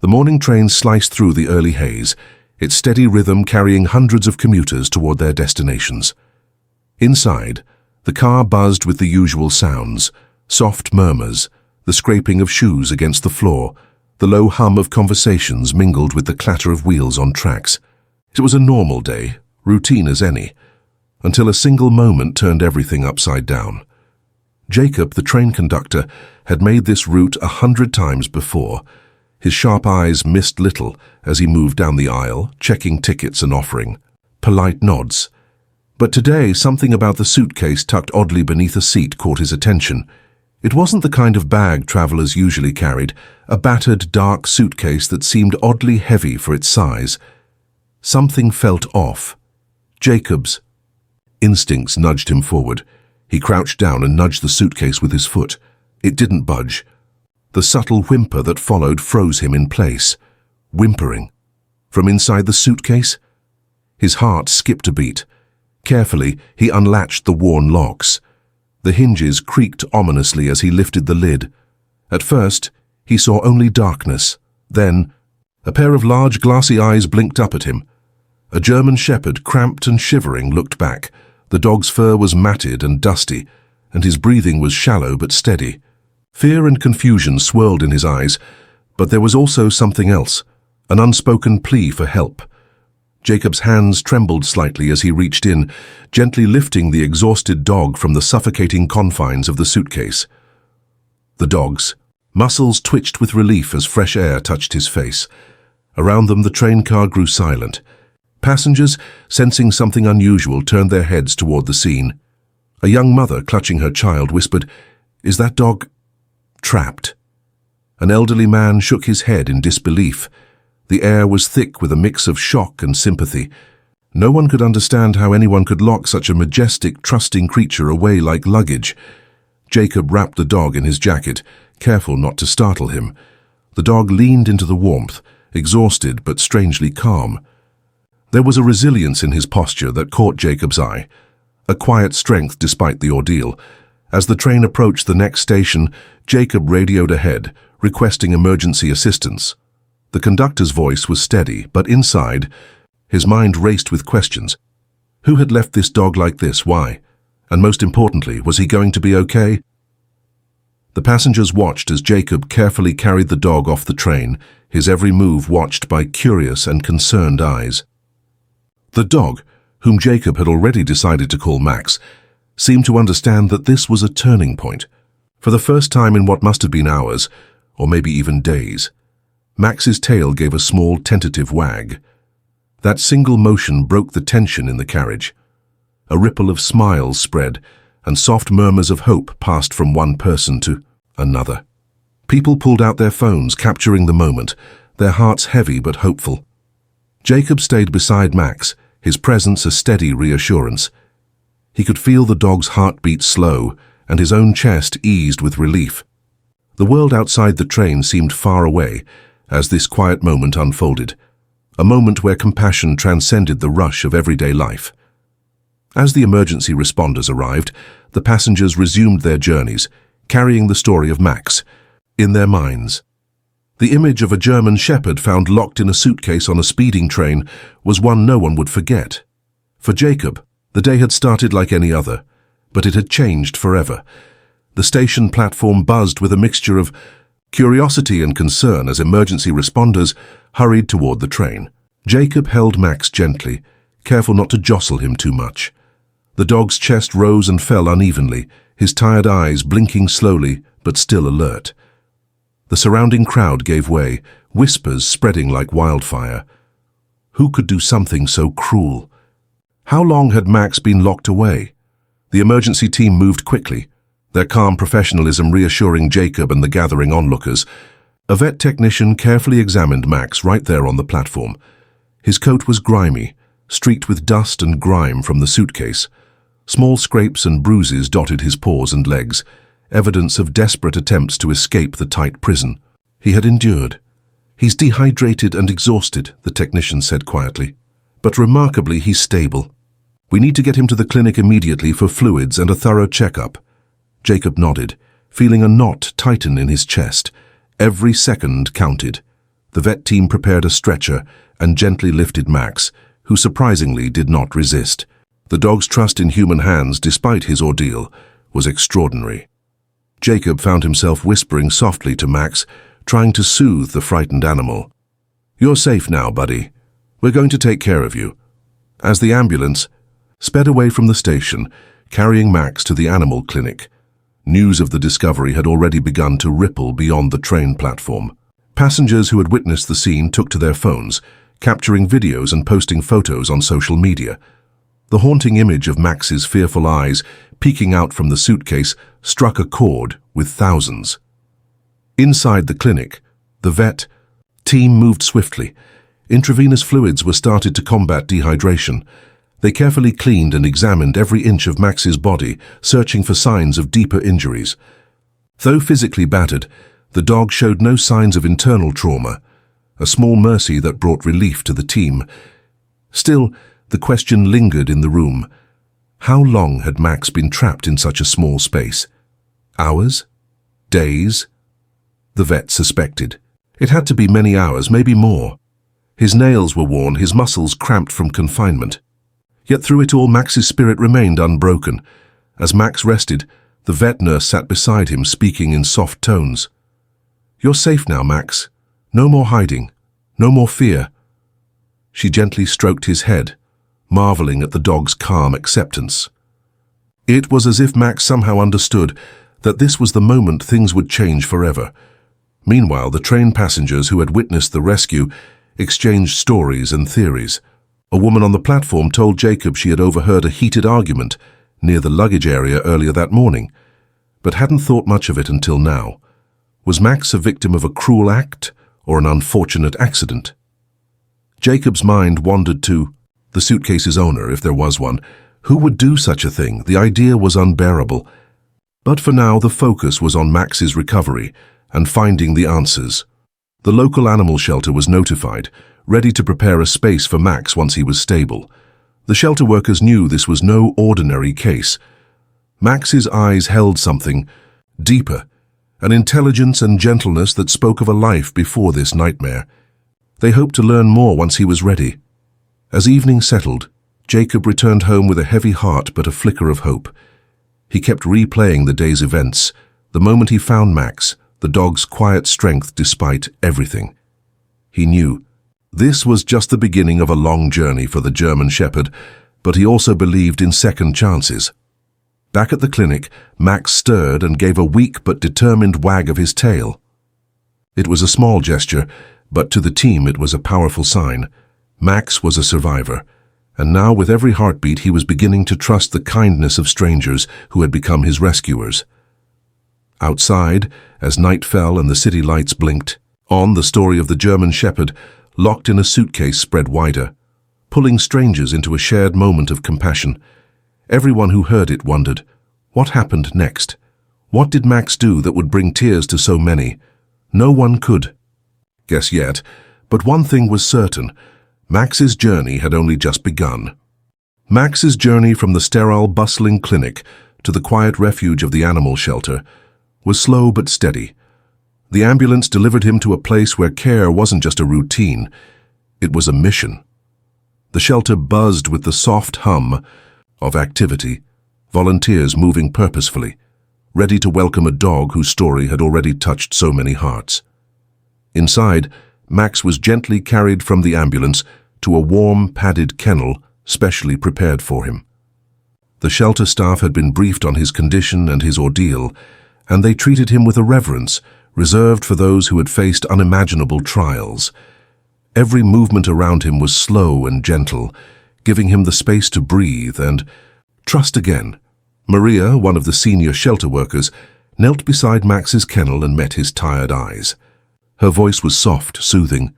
The morning train sliced through the early haze, its steady rhythm carrying hundreds of commuters toward their destinations. Inside, the car buzzed with the usual sounds, soft murmurs, the scraping of shoes against the floor, the low hum of conversations mingled with the clatter of wheels on tracks. It was a normal day, routine as any, until a single moment turned everything upside down. Jacob, the train conductor, had made this route 100 times before. His sharp eyes missed little as he moved down the aisle, checking tickets and offering polite nods. But today, something about the suitcase tucked oddly beneath a seat caught his attention. It wasn't the kind of bag travelers usually carried, a battered, dark suitcase that seemed oddly heavy for its size. Something felt off. Jacob's instincts nudged him forward. He crouched down and nudged the suitcase with his foot. It didn't budge. The subtle whimper that followed froze him in place. Whimpering. From inside the suitcase? His heart skipped a beat. Carefully, he unlatched the worn locks. The hinges creaked ominously as he lifted the lid. At first, he saw only darkness. Then, a pair of large glassy eyes blinked up at him. A German shepherd, cramped and shivering, looked back. The dog's fur was matted and dusty, and his breathing was shallow but steady. Fear and confusion swirled in his eyes, but there was also something else, an unspoken plea for help. Jacob's hands trembled slightly as he reached in, gently lifting the exhausted dog from the suffocating confines of the suitcase. The dog's muscles twitched with relief as fresh air touched his face. Around them, the train car grew silent. Passengers, sensing something unusual, turned their heads toward the scene. A young mother, clutching her child, whispered, "Is that dog trapped?" An elderly man shook his head in disbelief. The air was thick with a mix of shock and sympathy. No one could understand how anyone could lock such a majestic, trusting creature away like luggage. Jacob wrapped the dog in his jacket, careful not to startle him. The dog leaned into the warmth, exhausted but strangely calm. There was a resilience in his posture that caught Jacob's eye, a quiet strength despite the ordeal. As the train approached the next station, Jacob radioed ahead, requesting emergency assistance. The conductor's voice was steady, but inside, his mind raced with questions. Who had left this dog like this? Why? And most importantly, was he going to be okay? The passengers watched as Jacob carefully carried the dog off the train, his every move watched by curious and concerned eyes. The dog, whom Jacob had already decided to call Max, seemed to understand that this was a turning point. For the first time in what must have been hours, or maybe even days, Max's tail gave a small, tentative wag. That single motion broke the tension in the carriage. A ripple of smiles spread, and soft murmurs of hope passed from one person to another. People pulled out their phones, capturing the moment, their hearts heavy but hopeful. Jacob stayed beside Max, his presence a steady reassurance. He could feel the dog's heartbeat slow, and his own chest eased with relief. The world outside the train seemed far away as this quiet moment unfolded, a moment where compassion transcended the rush of everyday life. As the emergency responders arrived, the passengers resumed their journeys, carrying the story of Max in their minds. The image of a German shepherd found locked in a suitcase on a speeding train was one no one would forget. For Jacob, the day had started like any other, but it had changed forever. The station platform buzzed with a mixture of curiosity and concern as emergency responders hurried toward the train. Jacob held Max gently, careful not to jostle him too much. The dog's chest rose and fell unevenly, his tired eyes blinking slowly but still alert. The surrounding crowd gave way, whispers spreading like wildfire. Who could do something so cruel? How long had Max been locked away? The emergency team moved quickly, their calm professionalism reassuring Jacob and the gathering onlookers. A vet technician carefully examined Max right there on the platform. His coat was grimy, streaked with dust and grime from the suitcase. Small scrapes and bruises dotted his paws and legs, evidence of desperate attempts to escape the tight prison. He had endured. "He's dehydrated and exhausted," the technician said quietly. "But remarkably, he's stable. We need to get him to the clinic immediately for fluids and a thorough checkup." Jacob nodded, feeling a knot tighten in his chest. Every second counted. The vet team prepared a stretcher and gently lifted Max, who surprisingly did not resist. The dog's trust in human hands, despite his ordeal, was extraordinary. Jacob found himself whispering softly to Max, trying to soothe the frightened animal. "You're safe now, buddy. We're going to take care of you." As the ambulance sped away from the station, carrying Max to the animal clinic, news of the discovery had already begun to ripple beyond the train platform. Passengers who had witnessed the scene took to their phones, capturing videos and posting photos on social media. The haunting image of Max's fearful eyes peeking out from the suitcase struck a chord with thousands. Inside the clinic, the vet team moved swiftly. Intravenous fluids were started to combat dehydration. They carefully cleaned and examined every inch of Max's body, searching for signs of deeper injuries. Though physically battered, the dog showed no signs of internal trauma, a small mercy that brought relief to the team. Still, the question lingered in the room. How long had Max been trapped in such a small space? Hours? Days? The vet suspected. It had to be many hours, maybe more. His nails were worn, his muscles cramped from confinement. Yet through it all, Max's spirit remained unbroken. As Max rested, the vet nurse sat beside him, speaking in soft tones. "You're safe now, Max. No more hiding. No more fear." She gently stroked his head, marveling at the dog's calm acceptance. It was as if Max somehow understood that this was the moment things would change forever. Meanwhile, the train passengers who had witnessed the rescue exchanged stories and theories. A woman on the platform told Jacob she had overheard a heated argument near the luggage area earlier that morning, but hadn't thought much of it until now. Was Max a victim of a cruel act or an unfortunate accident? Jacob's mind wandered to the suitcase's owner, if there was one. Who would do such a thing? The idea was unbearable. But for now, the focus was on Max's recovery and finding the answers. The local animal shelter was notified, ready to prepare a space for Max once he was stable. The shelter workers knew this was no ordinary case. Max's eyes held something deeper, an intelligence and gentleness that spoke of a life before this nightmare. They hoped to learn more once he was ready. As evening settled, Jacob returned home with a heavy heart but a flicker of hope. He kept replaying the day's events, the moment he found Max, the dog's quiet strength despite everything. He knew this was just the beginning of a long journey for the German Shepherd, but he also believed in second chances. Back at the clinic, Max stirred and gave a weak but determined wag of his tail. It was a small gesture, but to the team it was a powerful sign. Max was a survivor, and now with every heartbeat he was beginning to trust the kindness of strangers who had become his rescuers. Outside, as night fell and the city lights blinked, on the story of the German Shepherd, locked in a suitcase, spread wider, pulling strangers into a shared moment of compassion. Everyone who heard it wondered, what happened next? What did Max do that would bring tears to so many? No one could guess yet, but one thing was certain: Max's journey had only just begun. Max's journey from the sterile, bustling clinic to the quiet refuge of the animal shelter was slow but steady. The ambulance delivered him to a place where care wasn't just a routine, it was a mission. The shelter buzzed with the soft hum of activity, volunteers moving purposefully, ready to welcome a dog whose story had already touched so many hearts. Inside, Max was gently carried from the ambulance to a warm, padded kennel specially prepared for him. The shelter staff had been briefed on his condition and his ordeal, and they treated him with a reverence reserved for those who had faced unimaginable trials. Every movement around him was slow and gentle, giving him the space to breathe and trust again. Maria, one of the senior shelter workers, knelt beside Max's kennel and met his tired eyes. Her voice was soft, soothing.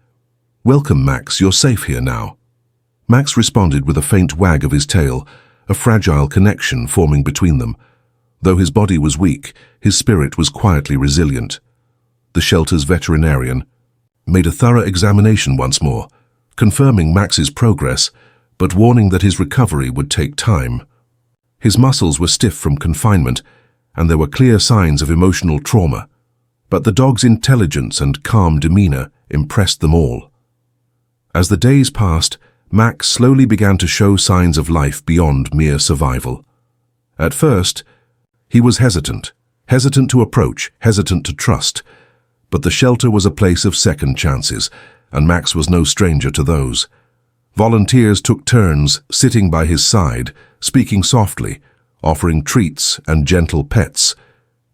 "Welcome, Max, you're safe here now." Max responded with a faint wag of his tail, a fragile connection forming between them. Though his body was weak, his spirit was quietly resilient. The shelter's veterinarian made a thorough examination once more, confirming Max's progress, but warning that his recovery would take time. His muscles were stiff from confinement, and there were clear signs of emotional trauma, but the dog's intelligence and calm demeanor impressed them all. As the days passed, Max slowly began to show signs of life beyond mere survival. At first, he was hesitant to approach, hesitant to trust. But the shelter was a place of second chances, and Max was no stranger to those. Volunteers took turns sitting by his side, speaking softly, offering treats and gentle pets.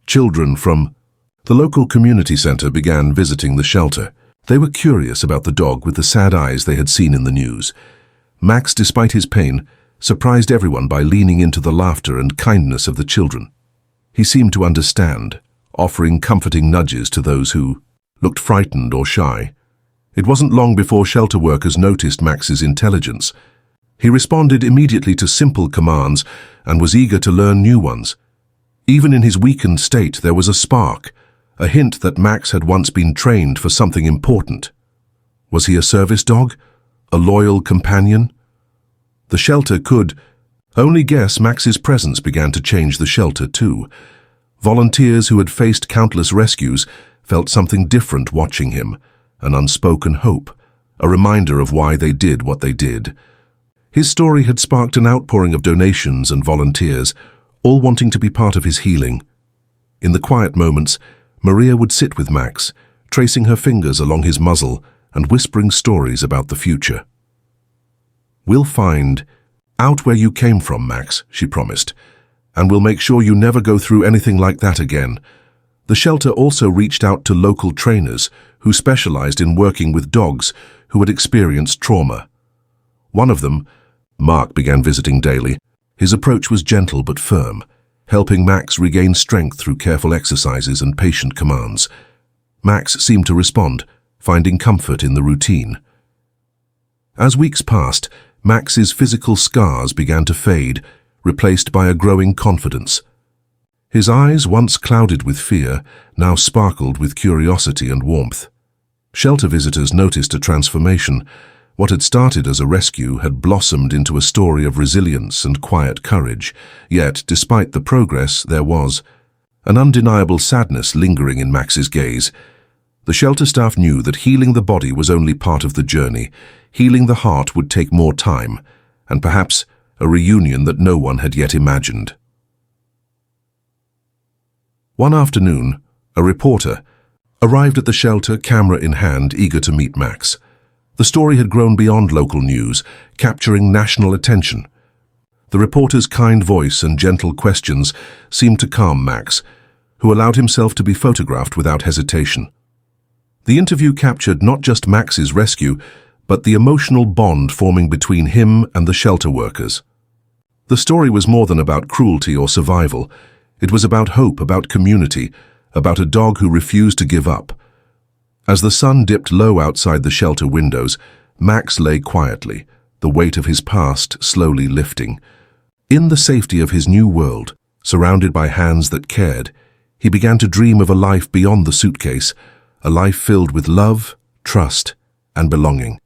Children from the local community center began visiting the shelter. They were curious about the dog with the sad eyes they had seen in the news. Max, despite his pain, surprised everyone by leaning into the laughter and kindness of the children. He seemed to understand, offering comforting nudges to those who looked frightened or shy. It wasn't long before shelter workers noticed Max's intelligence. He responded immediately to simple commands and was eager to learn new ones. Even in his weakened state, there was a spark, a hint that Max had once been trained for something important. Was he a service dog? A loyal companion? The shelter could only guess. Max's presence began to change the shelter too. Volunteers who had faced countless rescues felt something different watching him, an unspoken hope, a reminder of why they did what they did. His story had sparked an outpouring of donations and volunteers, all wanting to be part of his healing. In the quiet moments, Maria would sit with Max, tracing her fingers along his muzzle and whispering stories about the future. "We'll find out where you came from, Max," she promised, "and we'll make sure you never go through anything like that again." The shelter also reached out to local trainers who specialized in working with dogs who had experienced trauma. One of them, Mark, began visiting daily. His approach was gentle but firm, helping Max regain strength through careful exercises and patient commands. Max seemed to respond, finding comfort in the routine. As weeks passed, Max's physical scars began to fade, replaced by a growing confidence. His eyes, once clouded with fear, now sparkled with curiosity and warmth. Shelter visitors noticed a transformation. What had started as a rescue had blossomed into a story of resilience and quiet courage. Yet, despite the progress, there was an undeniable sadness lingering in Max's gaze. The shelter staff knew that healing the body was only part of the journey. Healing the heart would take more time, and perhaps a reunion that no one had yet imagined. One afternoon, a reporter arrived at the shelter, camera in hand, eager to meet Max. The story had grown beyond local news, capturing national attention. The reporter's kind voice and gentle questions seemed to calm Max, who allowed himself to be photographed without hesitation. The interview captured not just Max's rescue, but the emotional bond forming between him and the shelter workers. The story was more than about cruelty or survival. It was about hope, about community, about a dog who refused to give up. As the sun dipped low outside the shelter windows, Max lay quietly, the weight of his past slowly lifting. In the safety of his new world, surrounded by hands that cared, he began to dream of a life beyond the suitcase, a life filled with love, trust, and belonging.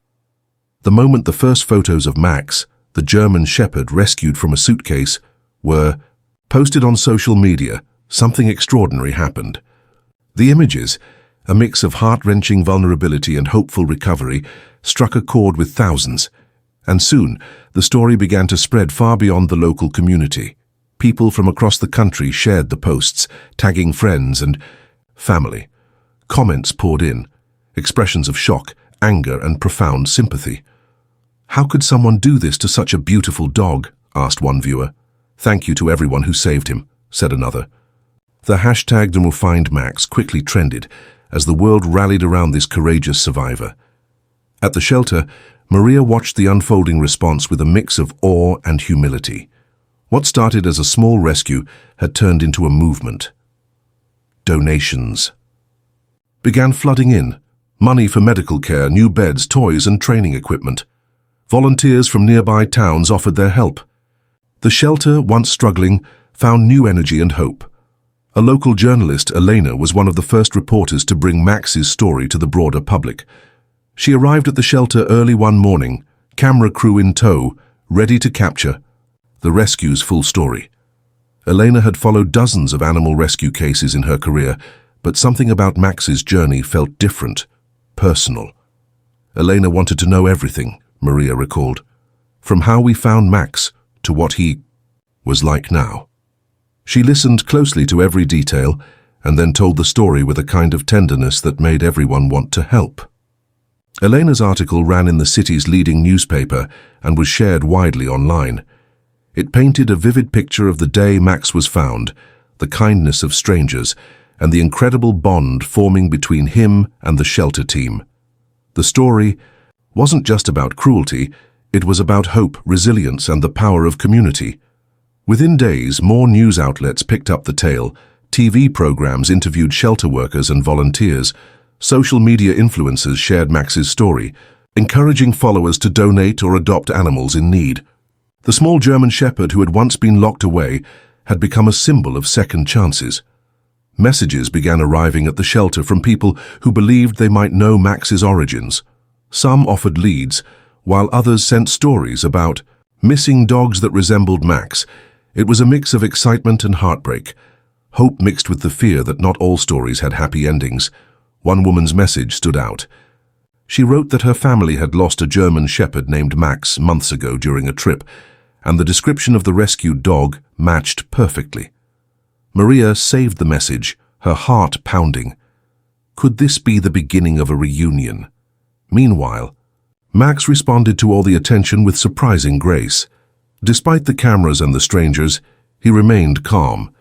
The moment the first photos of Max, the German shepherd rescued from a suitcase, were posted on social media, something extraordinary happened. The images, a mix of heart-wrenching vulnerability and hopeful recovery, struck a chord with thousands. And soon, the story began to spread far beyond the local community. People from across the country shared the posts, tagging friends and family. Comments poured in, expressions of shock, anger, and profound sympathy. "How could someone do this to such a beautiful dog?" asked one viewer. "Thank you to everyone who saved him," said another. The hashtag #TheMoFindMax quickly trended as the world rallied around this courageous survivor. At the shelter, Maria watched the unfolding response with a mix of awe and humility. What started as a small rescue had turned into a movement. Donations began flooding in, money for medical care, new beds, toys, and training equipment. Volunteers from nearby towns offered their help. The shelter, once struggling, found new energy and hope. A local journalist, Elena, was one of the first reporters to bring Max's story to the broader public. She arrived at the shelter early one morning, camera crew in tow, ready to capture the rescue's full story. Elena had followed dozens of animal rescue cases in her career, but something about Max's journey felt different, personal. Elena wanted to know everything, Maria recalled, from how we found Max to what he was like now. She listened closely to every detail and then told the story with a kind of tenderness that made everyone want to help. Elena's article ran in the city's leading newspaper and was shared widely online. It painted a vivid picture of the day Max was found, the kindness of strangers, and the incredible bond forming between him and the shelter team. The story wasn't just about cruelty, it was about hope, resilience, and the power of community. Within days, more news outlets picked up the tale. TV programs interviewed shelter workers and volunteers. Social media influencers shared Max's story, encouraging followers to donate or adopt animals in need. The small German shepherd who had once been locked away had become a symbol of second chances. Messages began arriving at the shelter from people who believed they might know Max's origins. Some offered leads, while others sent stories about missing dogs that resembled Max. It was a mix of excitement and heartbreak, hope mixed with the fear that not all stories had happy endings. One woman's message stood out. She wrote that her family had lost a German shepherd named Max months ago during a trip, and the description of the rescued dog matched perfectly. Maria saved the message, her heart pounding. Could this be the beginning of a reunion? Meanwhile, Max responded to all the attention with surprising grace. Despite the cameras and the strangers, he remained calm.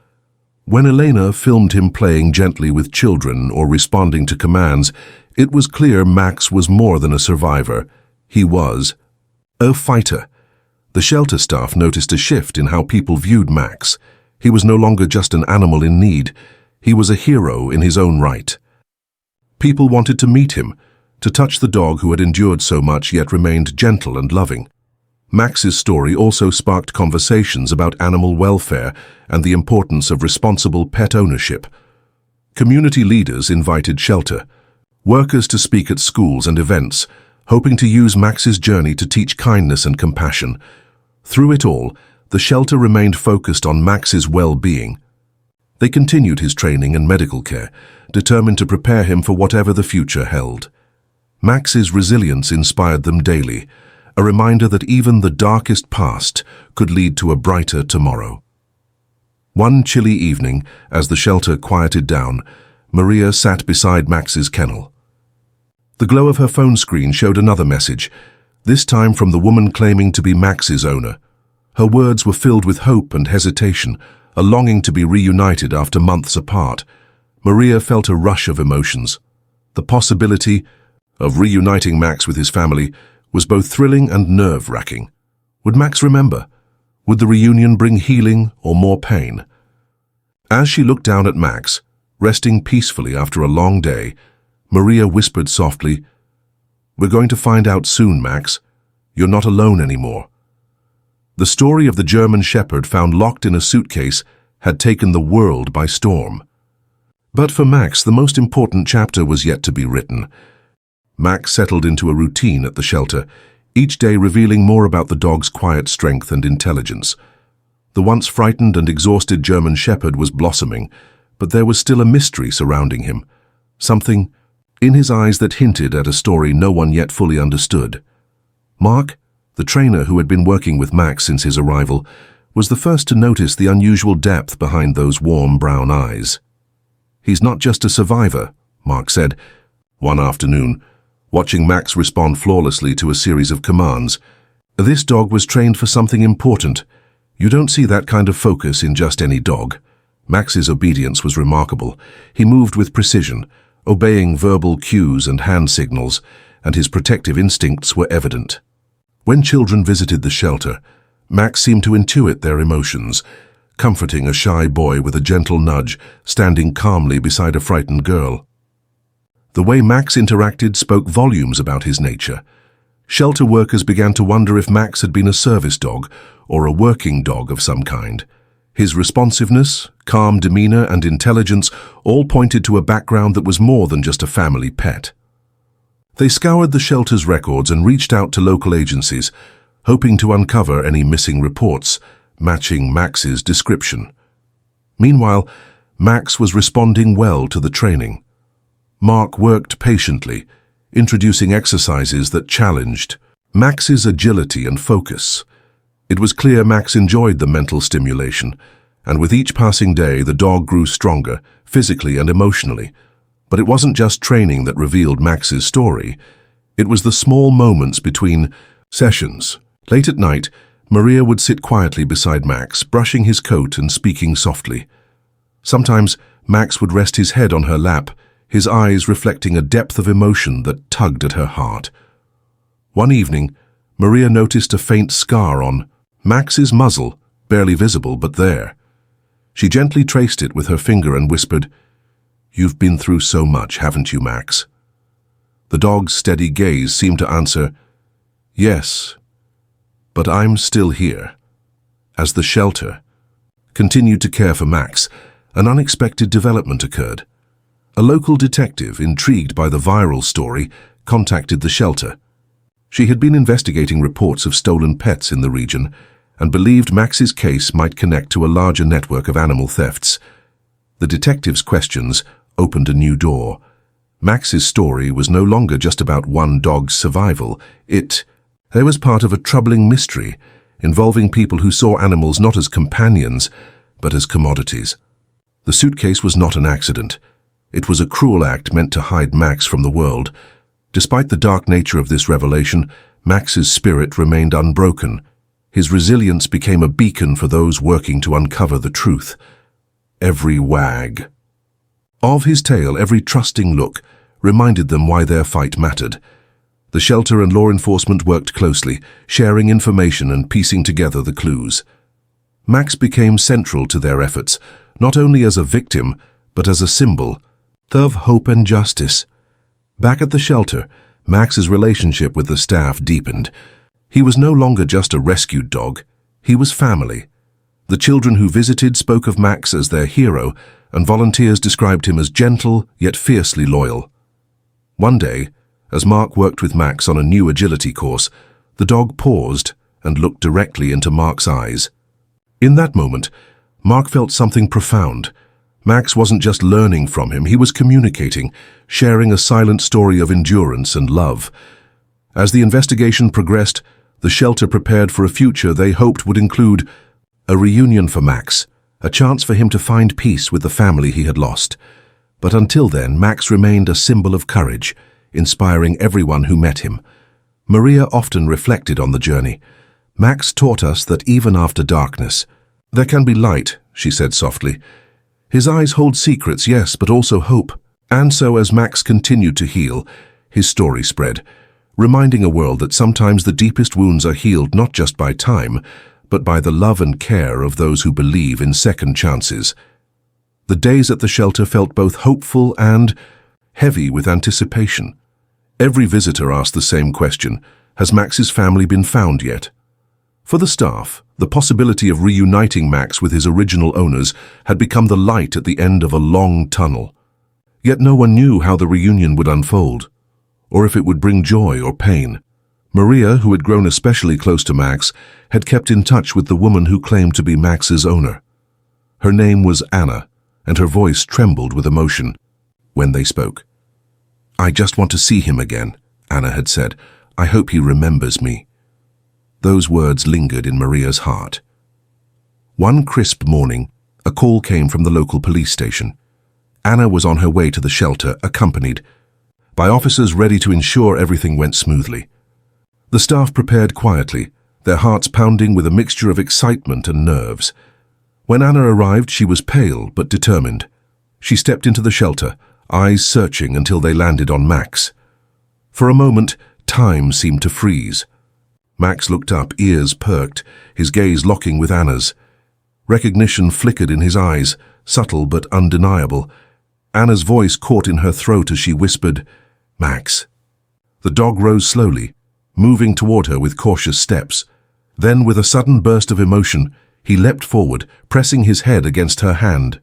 When Elena filmed him playing gently with children or responding to commands, it was clear Max was more than a survivor. He was a fighter. The shelter staff noticed a shift in how people viewed Max. He was no longer just an animal in need. He was a hero in his own right. People wanted to meet him, to touch the dog who had endured so much yet remained gentle and loving. Max's story also sparked conversations about animal welfare and the importance of responsible pet ownership. Community leaders invited shelter workers to speak at schools and events, hoping to use Max's journey to teach kindness and compassion. Through it all, the shelter remained focused on Max's well-being. They continued his training and medical care, determined to prepare him for whatever the future held. Max's resilience inspired them daily, a reminder that even the darkest past could lead to a brighter tomorrow. One chilly evening, as the shelter quieted down, Maria sat beside Max's kennel. The glow of her phone screen showed another message, this time from the woman claiming to be Max's owner. Her words were filled with hope and hesitation, a longing to be reunited after months apart. Maria felt a rush of emotions. The possibility of reuniting Max with his family was both thrilling and nerve-wracking. Would Max remember? Would the reunion bring healing or more pain? As she looked down at Max, resting peacefully after a long day, Maria whispered softly, "We're going to find out soon, Max. You're not alone anymore." The story of the German shepherd found locked in a suitcase had taken the world by storm. But for Max, the most important chapter was yet to be written. Max settled into a routine at the shelter, each day revealing more about the dog's quiet strength and intelligence. The once frightened and exhausted German shepherd was blossoming, but there was still a mystery surrounding him, something in his eyes that hinted at a story no one yet fully understood. Mark, the trainer who had been working with Max since his arrival, was the first to notice the unusual depth behind those warm brown eyes. "He's not just a survivor," Mark said one afternoon, watching Max respond flawlessly to a series of commands. "This dog was trained for something important. You don't see that kind of focus in just any dog." Max's obedience was remarkable. He moved with precision, obeying verbal cues and hand signals, and his protective instincts were evident. When children visited the shelter, Max seemed to intuit their emotions, comforting a shy boy with a gentle nudge, standing calmly beside a frightened girl. The way Max interacted spoke volumes about his nature. Shelter workers began to wonder if Max had been a service dog or a working dog of some kind. His responsiveness, calm demeanor, and intelligence all pointed to a background that was more than just a family pet. They scoured the shelter's records and reached out to local agencies, hoping to uncover any missing reports matching Max's description. Meanwhile, Max was responding well to the training. Mark worked patiently, introducing exercises that challenged Max's agility and focus. It was clear Max enjoyed the mental stimulation, and with each passing day the dog grew stronger, physically and emotionally. But it wasn't just training that revealed Max's story. It was the small moments between sessions. Late at night, Maria would sit quietly beside Max, brushing his coat and speaking softly. Sometimes Max would rest his head on her lap, his eyes reflecting a depth of emotion that tugged at her heart. One evening, Maria noticed a faint scar on Max's muzzle, barely visible but there. She gently traced it with her finger and whispered, "You've been through so much, haven't you, Max?" The dog's steady gaze seemed to answer, "Yes, but I'm still here." As the shelter continued to care for Max, an unexpected development occurred. A local detective, intrigued by the viral story, contacted the shelter. She had been investigating reports of stolen pets in the region and believed Max's case might connect to a larger network of animal thefts. The detective's questions opened a new door. Max's story was no longer just about one dog's survival. There was part of a troubling mystery involving people who saw animals not as companions, but as commodities. The suitcase was not an accident. It was a cruel act meant to hide Max from the world. Despite the dark nature of this revelation, Max's spirit remained unbroken. His resilience became a beacon for those working to uncover the truth. Every wag of his tail, every trusting look, reminded them why their fight mattered. The shelter and law enforcement worked closely, sharing information and piecing together the clues. Max became central to their efforts, not only as a victim, but as a symbol of hope and justice. Back at the shelter, Max's relationship with the staff deepened. He was no longer just a rescued dog, he was family. The children who visited spoke of Max as their hero, and volunteers described him as gentle yet fiercely loyal. One day, as Mark worked with Max on a new agility course, the dog paused and looked directly into Mark's eyes. In that moment, Mark felt something profound. Max wasn't just learning from him, he was communicating, sharing a silent story of endurance and love. As the investigation progressed, the shelter prepared for a future they hoped would include a reunion for Max, a chance for him to find peace with the family he had lost. But until then, Max remained a symbol of courage, inspiring everyone who met him. Maria often reflected on the journey. Max taught us that even after darkness, there can be light, she said softly. His eyes hold secrets, yes, but also hope. And so as Max continued to heal, his story spread, reminding a world that sometimes the deepest wounds are healed not just by time, but by the love and care of those who believe in second chances. The days at the shelter felt both hopeful and heavy with anticipation. Every visitor asked the same question, has Max's family been found yet? For the staff, the possibility of reuniting Max with his original owners had become the light at the end of a long tunnel. Yet no one knew how the reunion would unfold, or if it would bring joy or pain. Maria, who had grown especially close to Max, had kept in touch with the woman who claimed to be Max's owner. Her name was Anna, and her voice trembled with emotion when they spoke. "I just want to see him again," Anna had said. "I hope he remembers me." Those words lingered in Maria's heart. One crisp morning, a call came from the local police station. Anna was on her way to the shelter, accompanied by officers ready to ensure everything went smoothly. The staff prepared quietly, their hearts pounding with a mixture of excitement and nerves. When Anna arrived, she was pale but determined. She stepped into the shelter, eyes searching until they landed on Max. For a moment, time seemed to freeze. Max looked up, ears perked, his gaze locking with Anna's. Recognition flickered in his eyes, subtle but undeniable. Anna's voice caught in her throat as she whispered, "Max." The dog rose slowly, moving toward her with cautious steps. Then, with a sudden burst of emotion, he leapt forward, pressing his head against her hand.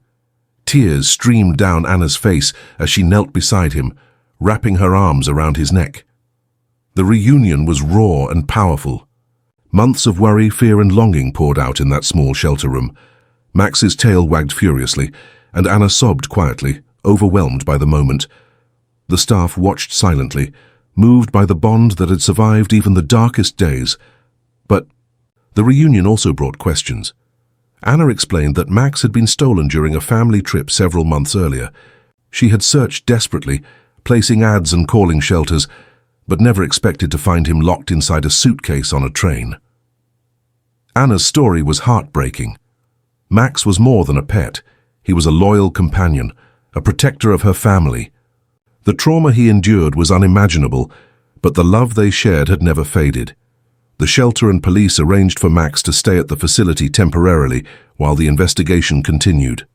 Tears streamed down Anna's face as she knelt beside him, wrapping her arms around his neck. The reunion was raw and powerful. Months of worry, fear and longing poured out in that small shelter room. Max's tail wagged furiously, and Anna sobbed quietly, overwhelmed by the moment. The staff watched silently, moved by the bond that had survived even the darkest days. But the reunion also brought questions. Anna explained that Max had been stolen during a family trip several months earlier. She had searched desperately, placing ads and calling shelters, but never expected to find him locked inside a suitcase on a train. Anna's story was heartbreaking. Max was more than a pet. He was a loyal companion, a protector of her family. The trauma he endured was unimaginable, but the love they shared had never faded. The shelter and police arranged for Max to stay at the facility temporarily while the investigation continued.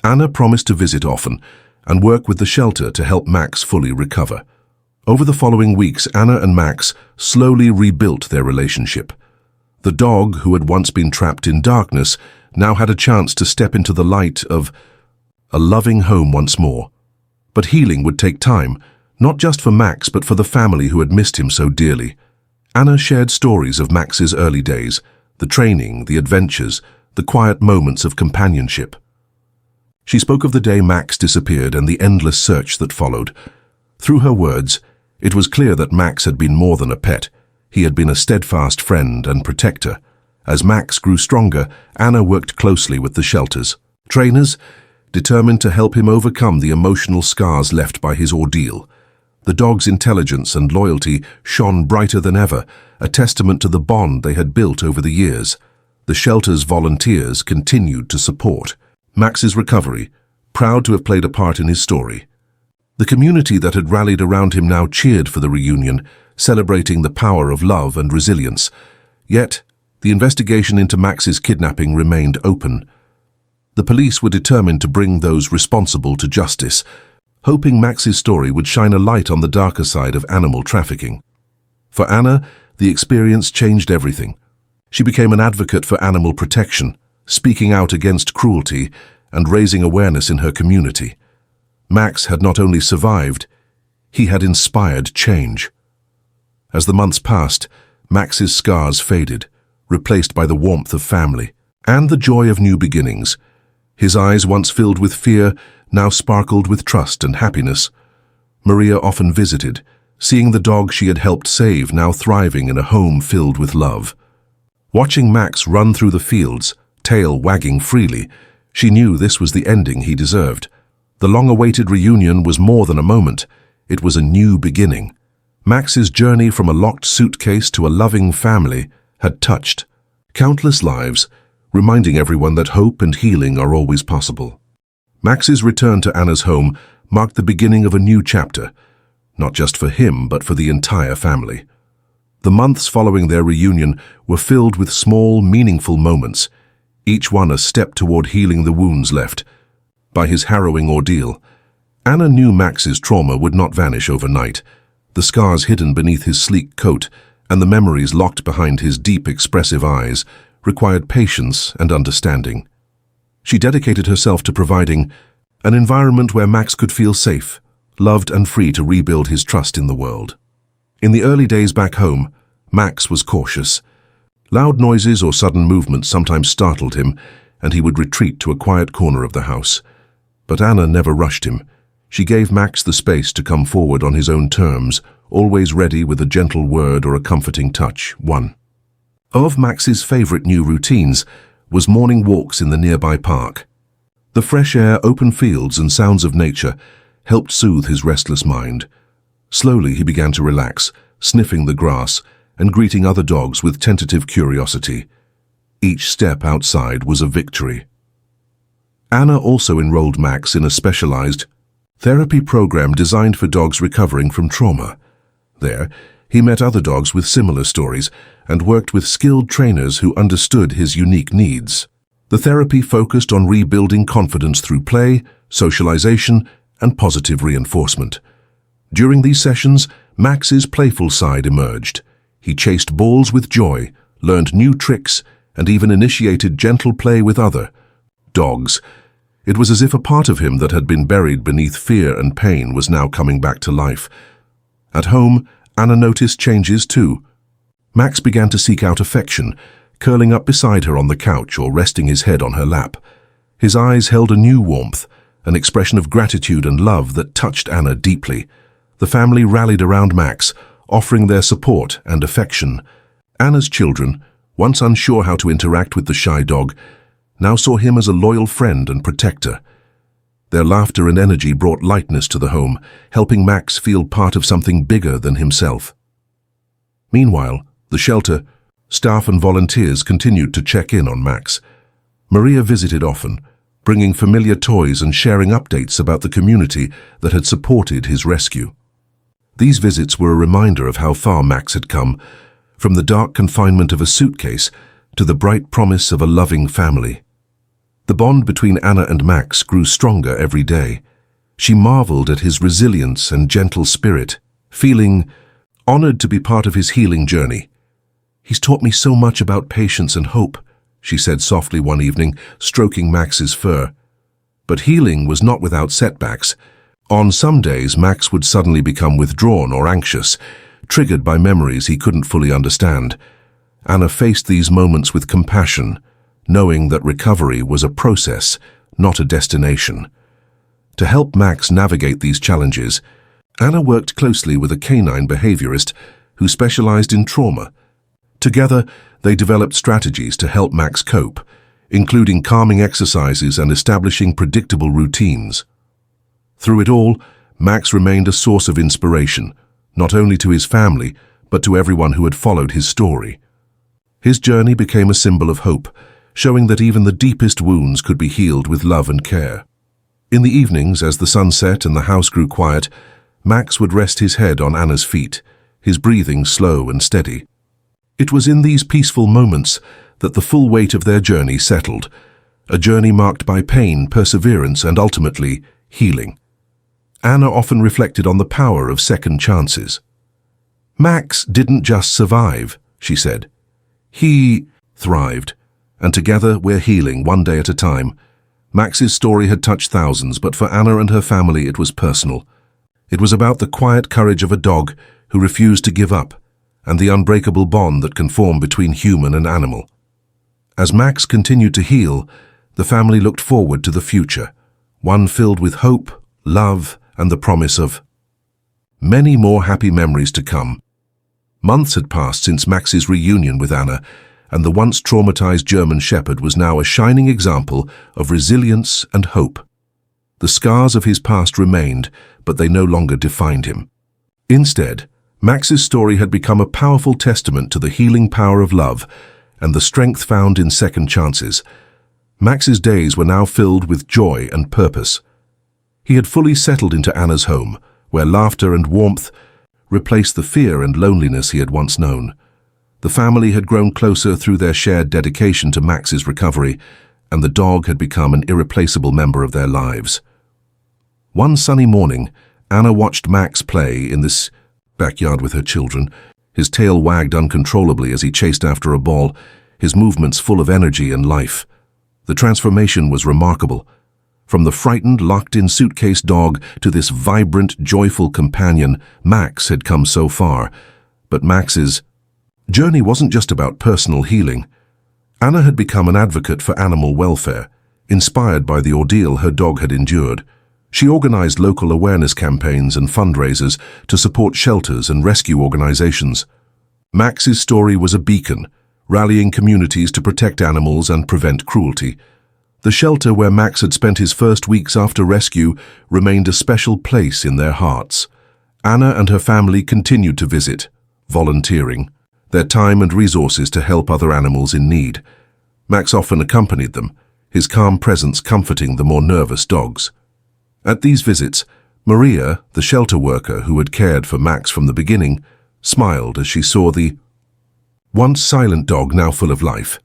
Anna promised to visit often and work with the shelter to help Max fully recover. Over the following weeks, Anna and Max slowly rebuilt their relationship. The dog, who had once been trapped in darkness, now had a chance to step into the light of a loving home once more. But healing would take time, not just for Max but for the family who had missed him so dearly. Anna shared stories of Max's early days, the training, the adventures, the quiet moments of companionship. She spoke of the day Max disappeared and the endless search that followed. Through her words, it was clear that Max had been more than a pet. He had been a steadfast friend and protector. As Max grew stronger, Anna worked closely with the shelters. Trainers, determined to help him overcome the emotional scars left by his ordeal. The dog's intelligence and loyalty shone brighter than ever, a testament to the bond they had built over the years. The shelter's volunteers continued to support Max's recovery, proud to have played a part in his story. The community that had rallied around him now cheered for the reunion, celebrating the power of love and resilience. Yet, the investigation into Max's kidnapping remained open. The police were determined to bring those responsible to justice, hoping Max's story would shine a light on the darker side of animal trafficking. For Anna, the experience changed everything. She became an advocate for animal protection, speaking out against cruelty and raising awareness in her community. Max had not only survived, he had inspired change. As the months passed, Max's scars faded, replaced by the warmth of family and the joy of new beginnings. His eyes, once filled with fear, now sparkled with trust and happiness. Maria often visited, seeing the dog she had helped save now thriving in a home filled with love. Watching Max run through the fields, tail wagging freely, she knew this was the ending he deserved. The long-awaited reunion was more than a moment. It was a new beginning. Max's journey from a locked suitcase to a loving family had touched countless lives, reminding everyone that hope and healing are always possible. Max's return to Anna's home marked the beginning of a new chapter, not just for him but for the entire family. The months following their reunion were filled with small, meaningful moments, each one a step toward healing the wounds left by his harrowing ordeal. Anna knew Max's trauma would not vanish overnight. The scars hidden beneath his sleek coat and the memories locked behind his deep, expressive eyes required patience and understanding. She dedicated herself to providing an environment where Max could feel safe, loved and free to rebuild his trust in the world. In the early days back home, Max was cautious. Loud noises or sudden movements sometimes startled him, and he would retreat to a quiet corner of the house. But Anna never rushed him. She gave Max the space to come forward on his own terms, always ready with a gentle word or a comforting touch. One of Max's favorite new routines was morning walks in the nearby park. The fresh air, open fields, and sounds of nature helped soothe his restless mind. Slowly he began to relax, sniffing the grass and greeting other dogs with tentative curiosity. Each step outside was a victory. Anna also enrolled Max in a specialized therapy program designed for dogs recovering from trauma. There, he met other dogs with similar stories and worked with skilled trainers who understood his unique needs. The therapy focused on rebuilding confidence through play, socialization, and positive reinforcement. During these sessions, Max's playful side emerged. He chased balls with joy, learned new tricks, and even initiated gentle play with other dogs. It was as if a part of him that had been buried beneath fear and pain was now coming back to life. At home, Anna noticed changes too. Max began to seek out affection, curling up beside her on the couch or resting his head on her lap. His eyes held a new warmth, an expression of gratitude and love that touched Anna deeply. The family rallied around Max, offering their support and affection. Anna's children, once unsure how to interact with the shy dog, now saw him as a loyal friend and protector. Their laughter and energy brought lightness to the home, helping Max feel part of something bigger than himself. Meanwhile, the shelter, staff and volunteers continued to check in on Max. Maria visited often, bringing familiar toys and sharing updates about the community that had supported his rescue. These visits were a reminder of how far Max had come, from the dark confinement of a suitcase to the bright promise of a loving family. The bond between Anna and Max grew stronger every day. She marveled at his resilience and gentle spirit, feeling honored to be part of his healing journey. "He's taught me so much about patience and hope," she said softly one evening, stroking Max's fur. But healing was not without setbacks. On some days, Max would suddenly become withdrawn or anxious, triggered by memories he couldn't fully understand. Anna faced these moments with compassion, knowing that recovery was a process, not a destination. To help Max navigate these challenges, Anna worked closely with a canine behaviorist who specialized in trauma. Together, they developed strategies to help Max cope, including calming exercises and establishing predictable routines. Through it all, Max remained a source of inspiration, not only to his family, but to everyone who had followed his story. His journey became a symbol of hope, showing that even the deepest wounds could be healed with love and care. In the evenings, as the sun set and the house grew quiet, Max would rest his head on Anna's feet, his breathing slow and steady. It was in these peaceful moments that the full weight of their journey settled, a journey marked by pain, perseverance, and ultimately, healing. Anna often reflected on the power of second chances. "Max didn't just survive," she said. "He thrived, and together we're healing one day at a time." Max's story had touched thousands, but for Anna and her family it was personal. It was about the quiet courage of a dog who refused to give up, and the unbreakable bond that can form between human and animal. As Max continued to heal, the family looked forward to the future, one filled with hope, love, and the promise of many more happy memories to come. Months had passed since Max's reunion with Anna, and the once traumatized German Shepherd was now a shining example of resilience and hope. The scars of his past remained, but they no longer defined him. Instead, Max's story had become a powerful testament to the healing power of love and the strength found in second chances. Max's days were now filled with joy and purpose. He had fully settled into Anna's home, where laughter and warmth replaced the fear and loneliness he had once known. The family had grown closer through their shared dedication to Max's recovery, and the dog had become an irreplaceable member of their lives. One sunny morning, Anna watched Max play in this backyard with her children. His tail wagged uncontrollably as he chased after a ball, his movements full of energy and life. The transformation was remarkable. From the frightened, locked-in suitcase dog to this vibrant, joyful companion, Max had come so far. But Max's journey wasn't just about personal healing. Anna had become an advocate for animal welfare, inspired by the ordeal her dog had endured. She organized local awareness campaigns and fundraisers to support shelters and rescue organizations. Max's story was a beacon, rallying communities to protect animals and prevent cruelty. The shelter where Max had spent his first weeks after rescue remained a special place in their hearts. Anna and her family continued to visit, volunteering, their time and resources to help other animals in need. Max often accompanied them, his calm presence comforting the more nervous dogs. At these visits, Maria, the shelter worker who had cared for Max from the beginning, smiled as she saw the once silent dog now full of life.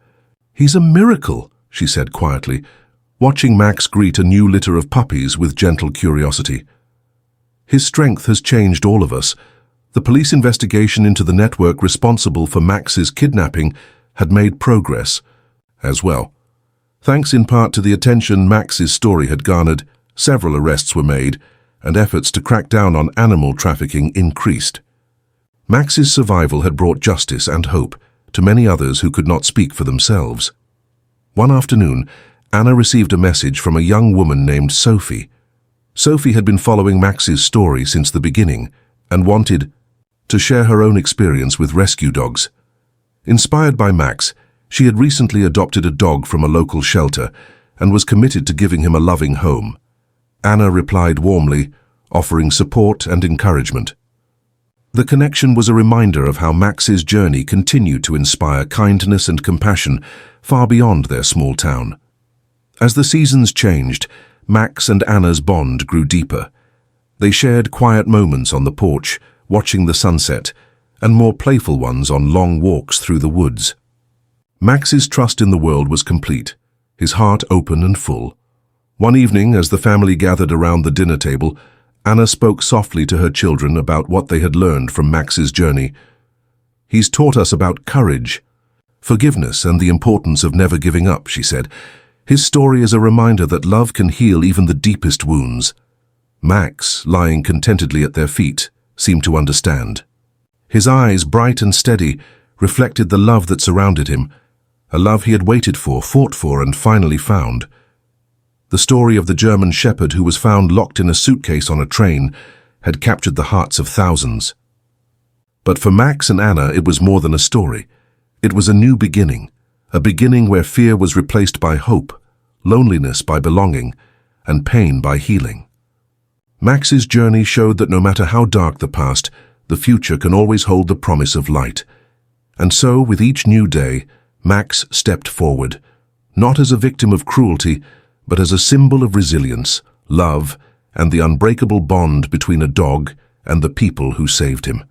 "He's a miracle," she said quietly, watching Max greet a new litter of puppies with gentle curiosity. "His strength has changed all of us." The police investigation into the network responsible for Max's kidnapping had made progress as well. Thanks in part to the attention Max's story had garnered, several arrests were made, and efforts to crack down on animal trafficking increased. Max's survival had brought justice and hope to many others who could not speak for themselves. One afternoon, Anna received a message from a young woman named Sophie. Sophie had been following Max's story since the beginning, and wanted to share her own experience with rescue dogs. Inspired by Max, she had recently adopted a dog from a local shelter and was committed to giving him a loving home. Anna replied warmly, offering support and encouragement. The connection was a reminder of how Max's journey continued to inspire kindness and compassion far beyond their small town. As the seasons changed, Max and Anna's bond grew deeper. They shared quiet moments on the porch, watching the sunset, and more playful ones on long walks through the woods. Max's trust in the world was complete, his heart open and full. One evening, as the family gathered around the dinner table, Anna spoke softly to her children about what they had learned from Max's journey. "He's taught us about courage, forgiveness, and the importance of never giving up," she said. "His story is a reminder that love can heal even the deepest wounds." Max, lying contentedly at their feet, seemed to understand. His eyes, bright and steady, reflected the love that surrounded him, a love he had waited for, fought for, and finally found. The story of the German shepherd who was found locked in a suitcase on a train had captured the hearts of thousands. But for Max and Anna, it was more than a story. It was a new beginning, a beginning where fear was replaced by hope, loneliness by belonging, and pain by healing. Max's journey showed that no matter how dark the past, the future can always hold the promise of light. And so, with each new day, Max stepped forward, not as a victim of cruelty, but as a symbol of resilience, love, and the unbreakable bond between a dog and the people who saved him.